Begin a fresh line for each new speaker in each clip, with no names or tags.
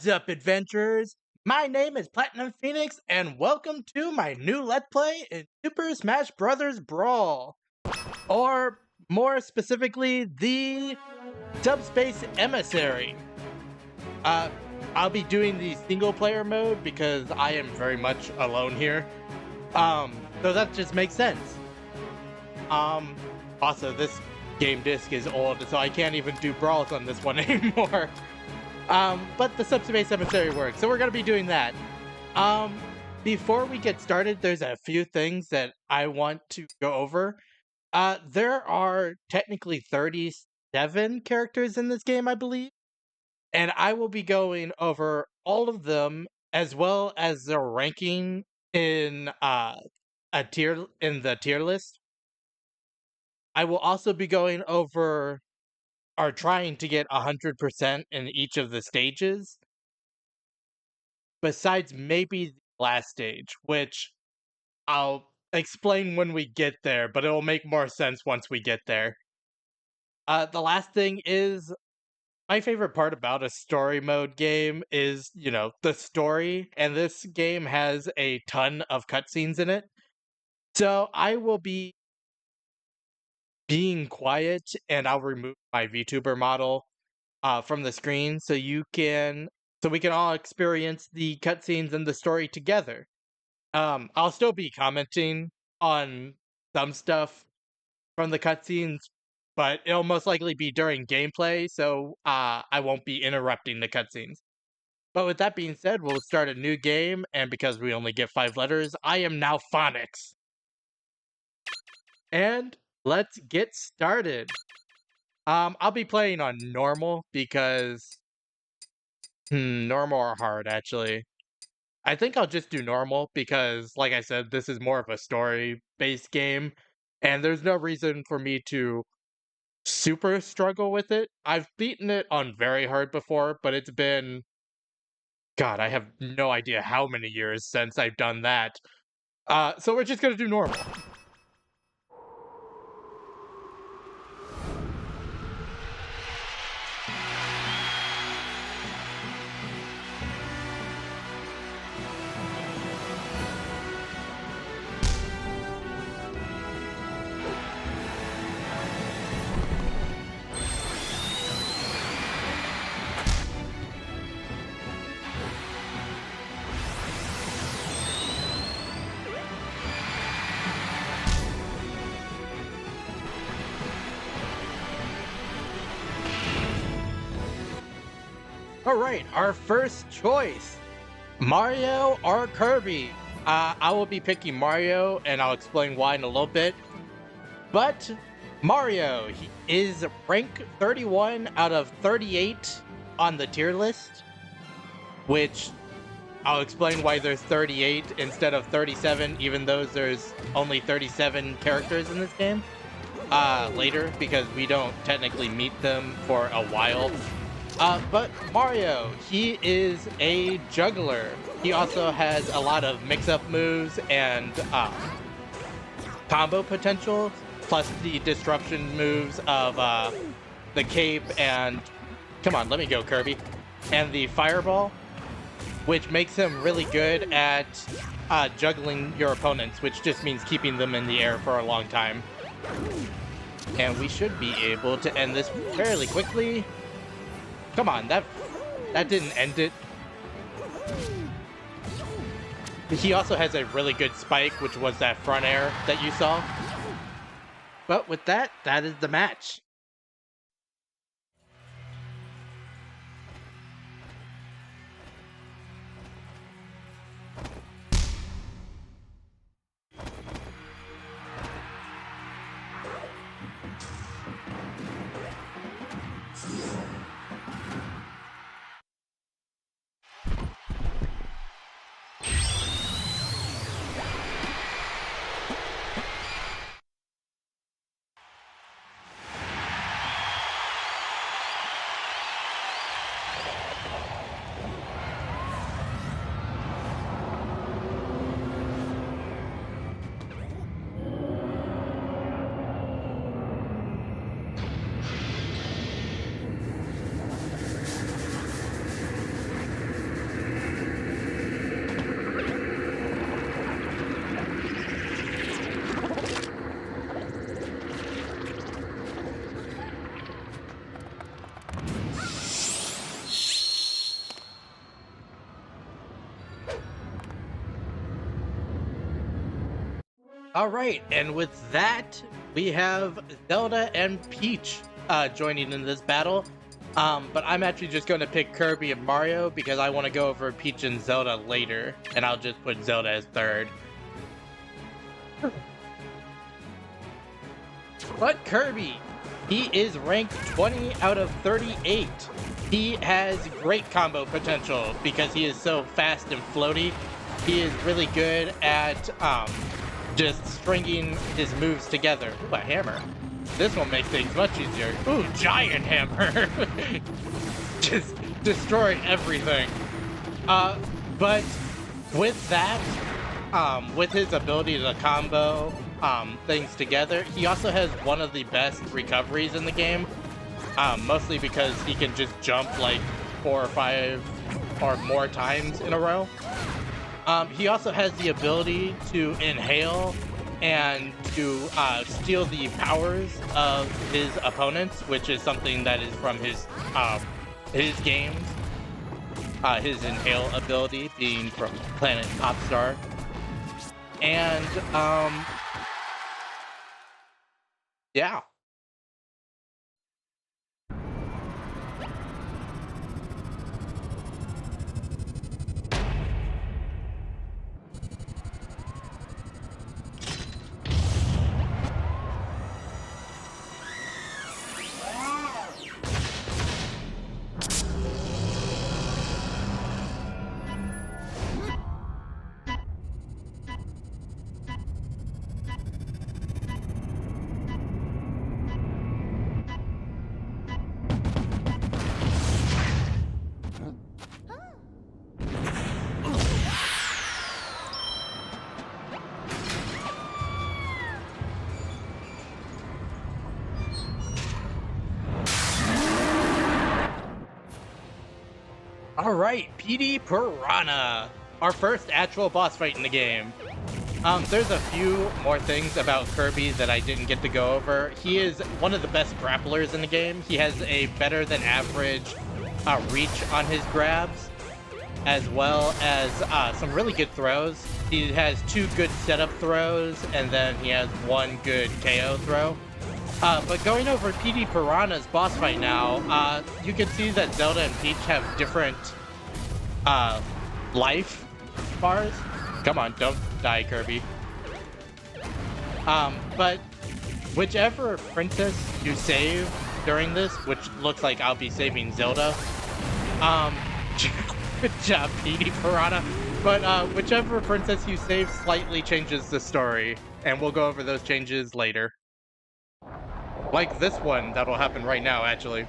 What's up, adventurers? My name is Platinum Phoenix, and welcome to my new Let's Play in Super Smash Bros. Brawl. Or, more specifically, the Subspace Emissary. I'll be doing the single player mode because I am very much alone here. So that just makes sense. Also, this game disc is old, so I can't even do brawls on this one anymore. But the Subspace Emissary works, so we're gonna be doing that. Before we get started, there's a few things that I want to go over. There are technically 37 characters in this game, I believe, and I will be going over all of them as well as their ranking in the tier list. I will also be going over are trying to get 100% in each of the stages, besides maybe the last stage, which I'll explain when we get there, but it'll make more sense once we get there. The last thing is, my favorite part about a story mode game is, the story, and this game has a ton of cutscenes in it. So I will be being quiet, and I'll remove my VTuber model from the screen so we can all experience the cutscenes and the story together. I'll still be commenting on some stuff from the cutscenes, but it'll most likely be during gameplay, so I won't be interrupting the cutscenes. But with that being said, we'll start a new game, and because we only get 5 letters, I am now Phonics. And let's get started. I'll be playing on normal because normal or hard, actually. I think I'll just do normal because, like I said, this is more of a story-based game, and there's no reason for me to super struggle with it. I've beaten it on very hard before, but it's been... God, I have no idea how many years since I've done that. So we're just gonna do normal. Alright, our first choice, Mario or Kirby. I will be picking Mario, and I'll explain why in a little bit. But Mario, he is rank 31 out of 38 on the tier list, which I'll explain why there's 38 instead of 37, even though there's only 37 characters in this game later, because we don't technically meet them for a while. But Mario, he is a juggler. He also has a lot of mix-up moves and combo potential, plus the disruption moves of the cape and... Come on, let me go, Kirby. And the fireball, which makes him really good at juggling your opponents, which just means keeping them in the air for a long time. And we should be able to end this fairly quickly. Come on, that didn't end it. He also has a really good spike, which was that front air that you saw. But with that, that is the match. Alright, and with that, we have Zelda and Peach joining in this battle. But I'm actually just going to pick Kirby and Mario because I want to go over Peach and Zelda later, and I'll just put Zelda as third. But Kirby, he is ranked 20 out of 38. He has great combo potential because he is so fast and floaty. He is really good at just stringing his moves together. Ooh, a hammer. This will make things much easier. Ooh, giant hammer. Just destroy everything. But with that, with his ability to combo things together, he also has one of the best recoveries in the game. Mostly because he can just jump like 4 or 5 or more times in a row. He also has the ability to inhale and to steal the powers of his opponents, which is something that is from his games. His inhale ability being from Planet Popstar. And, yeah. Alright, PD Piranha, our first actual boss fight in the game. There's a few more things about Kirby that I didn't get to go over. He is one of the best grapplers in the game. He has a better than average reach on his grabs, as well as some really good throws. He has 2 good setup throws, and then he has 1 good KO throw. But going over PD Piranha's boss fight now, you can see that Zelda and Peach have different life bars. Come on, don't die, Kirby. But whichever princess you save during this, which looks like I'll be saving Zelda, good job, PD Piranha. But whichever princess you save slightly changes the story, and we'll go over those changes later. Like this one, that'll happen right now, actually.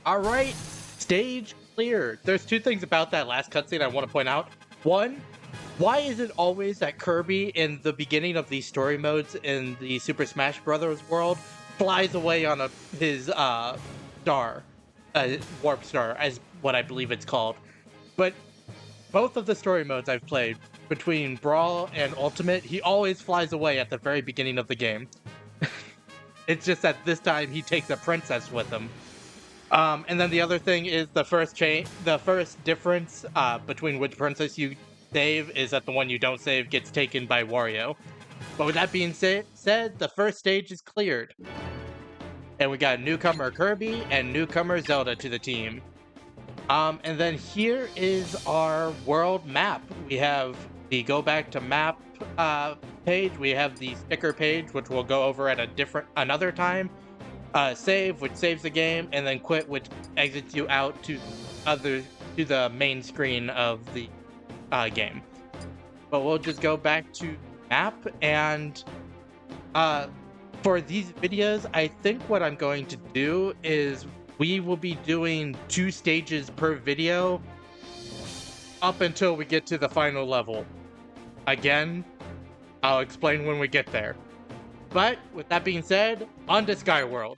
Alright, stage clear. There's 2 things about that last cutscene I want to point out. One, why is it always that Kirby in the beginning of these story modes in the Super Smash Bros. World flies away on his star, warp star, as what I believe it's called. But both of the story modes I've played, between Brawl and Ultimate, he always flies away at the very beginning of the game. It's just that this time he takes a princess with him. And then the other thing is the first difference between which princess you save is that the one you don't save gets taken by Wario. But with that being said, the first stage is cleared. And we got newcomer Kirby and newcomer Zelda to the team. And then here is our world map. We have the go back to map page. We have the sticker page, which we'll go over at another time. Save, which saves the game, and then quit, which exits you out to the main screen of the game. But we'll just go back to map, and for these videos, I think what I'm going to do is we will be doing 2 stages per video up until we get to the final level. Again, I'll explain when we get there. But with that being said, on to Skyworld.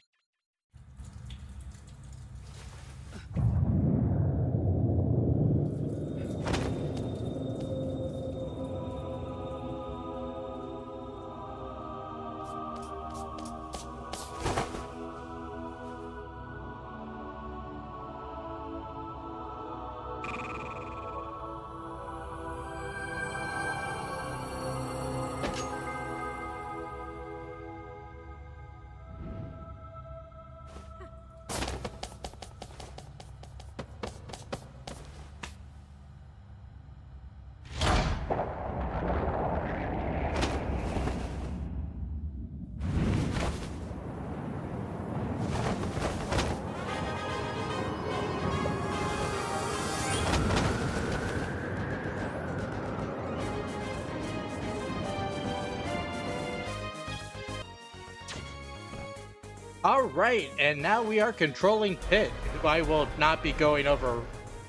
Alright, and now we are controlling Pit, who I will not be going over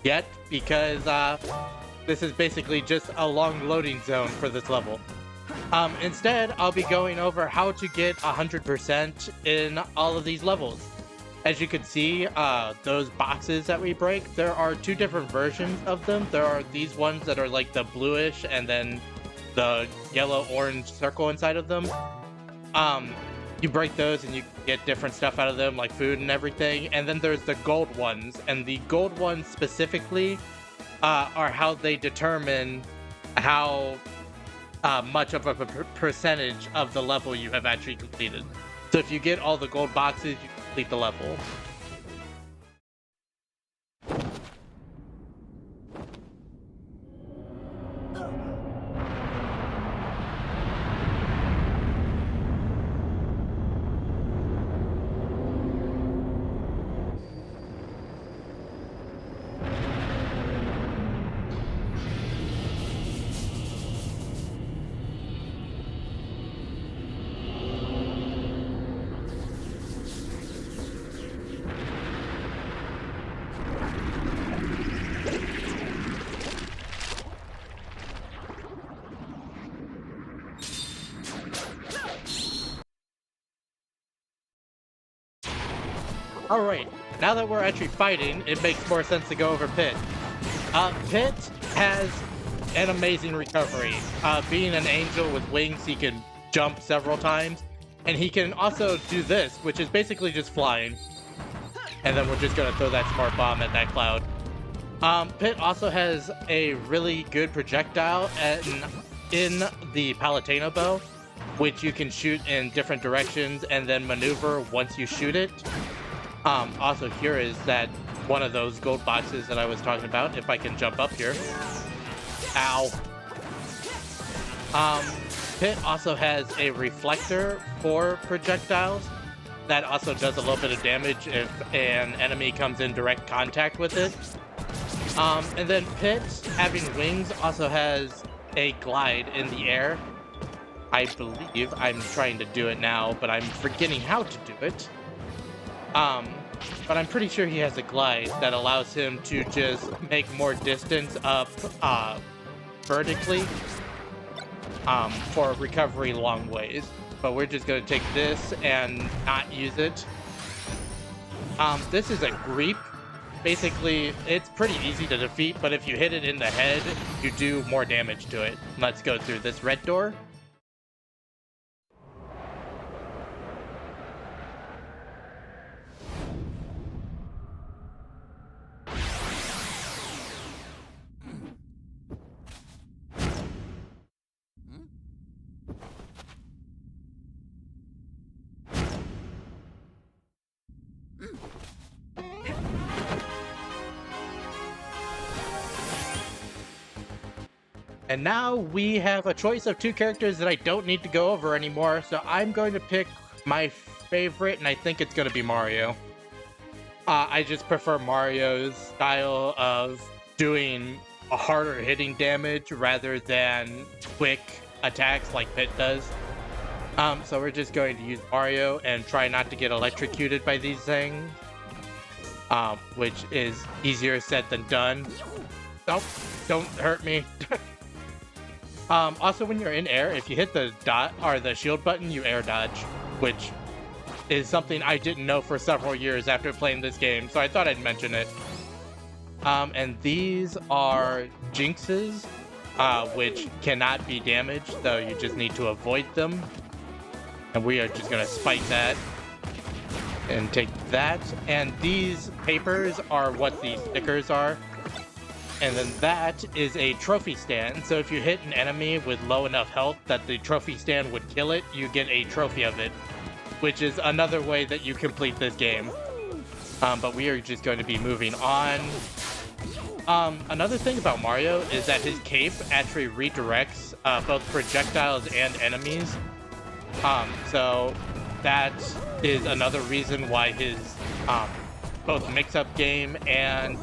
yet, because this is basically just a long loading zone for this level. Instead, I'll be going over how to get 100% in all of these levels. As you can see, those boxes that we break, there are 2 different versions of them. There are these ones that are like the bluish and then the yellow-orange circle inside of them. You break those and you get different stuff out of them, like food and everything. And then there's the gold ones, and the gold ones specifically are how they determine how much of a percentage of the level you have actually completed. So if you get all the gold boxes, you complete the level. Alright, now that we're actually fighting, it makes more sense to go over Pit. Pit has an amazing recovery. Being an angel with wings, he can jump several times, and he can also do this, which is basically just flying. And then we're just gonna throw that smart bomb at that cloud. Pit also has a really good projectile in the Palatino bow, which you can shoot in different directions and then maneuver once you shoot it. Also, here is that one of those gold boxes that I was talking about, if I can jump up here. Ow. Pit also has a reflector for projectiles that also does a little bit of damage if an enemy comes in direct contact with it. And then Pit, having wings, also has a glide in the air. I believe I'm trying to do it now, but I'm forgetting how to do it. But I'm pretty sure he has a glide that allows him to just make more distance up vertically for recovery long ways. But we're just going to take this and not use it. This is a Greep. Basically, it's pretty easy to defeat, but if you hit it in the head, you do more damage to it. Let's go through this red door. And now we have a choice of 2 characters that I don't need to go over anymore, so I'm going to pick my favorite, and I think it's going to be Mario. I just prefer Mario's style of doing a harder hitting damage rather than quick attacks like Pit does. So we're just going to use Mario and try not to get electrocuted by these things, which is easier said than done. Nope, don't hurt me. Also, when you're in air, if you hit the dot or the shield button, you air dodge, which is something I didn't know for several years after playing this game, so I thought I'd mention it. And these are Jinxes, which cannot be damaged, so you just need to avoid them. And we are just gonna spike that and take that. And these papers are what these stickers are. And then that is a trophy stand. So if you hit an enemy with low enough health that the trophy stand would kill it, you get a trophy of it, which is another way that you complete this game. But we are just going to be moving on. Another thing about Mario is that his cape actually redirects both projectiles and enemies. So that is another reason why his both mix-up game and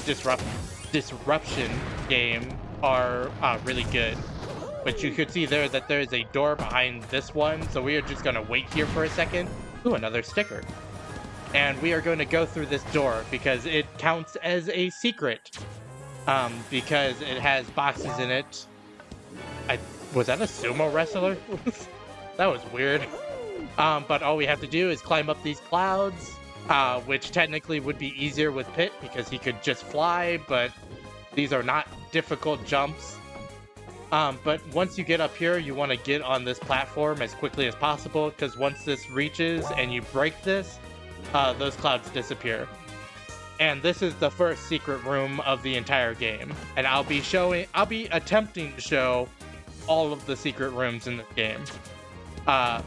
disruption game are really good. But you could see there that there is a door behind this one, so we are just going to wait here for a second. Ooh, another sticker. And we are going to go through this door because it counts as a secret. Because it has boxes in it. Was that a sumo wrestler? That was weird. But all we have to do is climb up these clouds, which technically would be easier with Pit because he could just fly, but these are not difficult jumps. But once you get up here, you want to get on this platform as quickly as possible, because once this reaches and you break this, those clouds disappear. And this is the first secret room of the entire game. And I'll be attempting to show all of the secret rooms in this game. All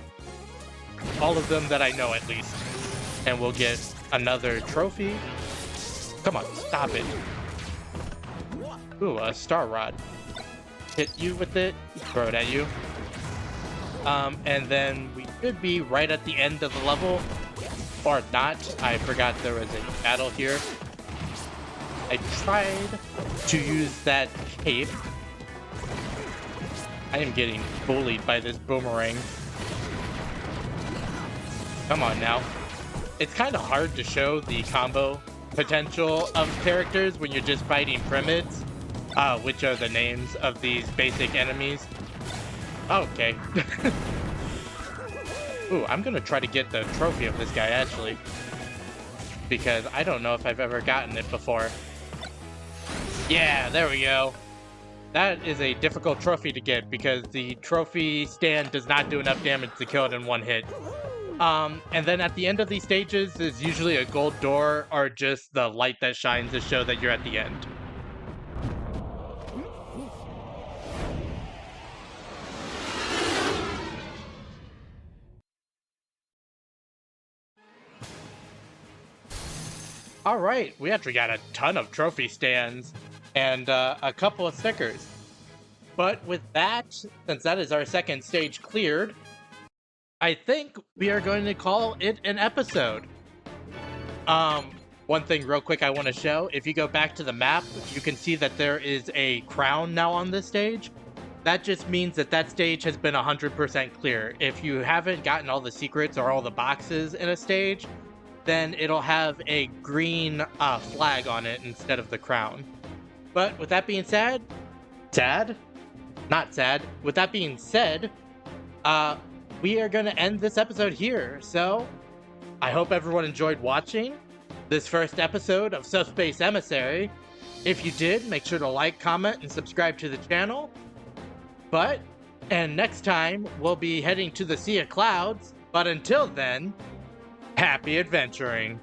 of them that I know, at least. And we'll get another trophy. Come on, stop it. Ooh, a star rod. Hit you with it, throw it at you. And then we should be right at the end of the level. Or not. I forgot there was a battle here. I tried to use that cape. I am getting bullied by this boomerang. Come on now. It's kind of hard to show the combo potential of characters when you're just fighting primids, which are the names of these basic enemies. Okay. Ooh, I'm gonna try to get the trophy of this guy, actually. Because I don't know if I've ever gotten it before. Yeah, there we go. That is a difficult trophy to get because the trophy stand does not do enough damage to kill it in one hit. And then at the end of these stages is usually a gold door or just the light that shines to show that you're at the end. All right, we actually got a ton of trophy stands and a couple of stickers. But with that, since that is our second stage cleared, I think we are going to call it an episode. One thing real quick I want to show, if you go back to the map, you can see that there is a crown now on this stage. That just means that that stage has been 100% clear. If you haven't gotten all the secrets or all the boxes in a stage, then it'll have a green flag on it instead of the crown. But with that being said, with that being said, we are going to end this episode here. So I hope everyone enjoyed watching this first episode of Subspace Emissary. If you did, make sure to like, comment, and subscribe to the channel. And next time, we'll be heading to the Sea of Clouds. But until then, happy adventuring.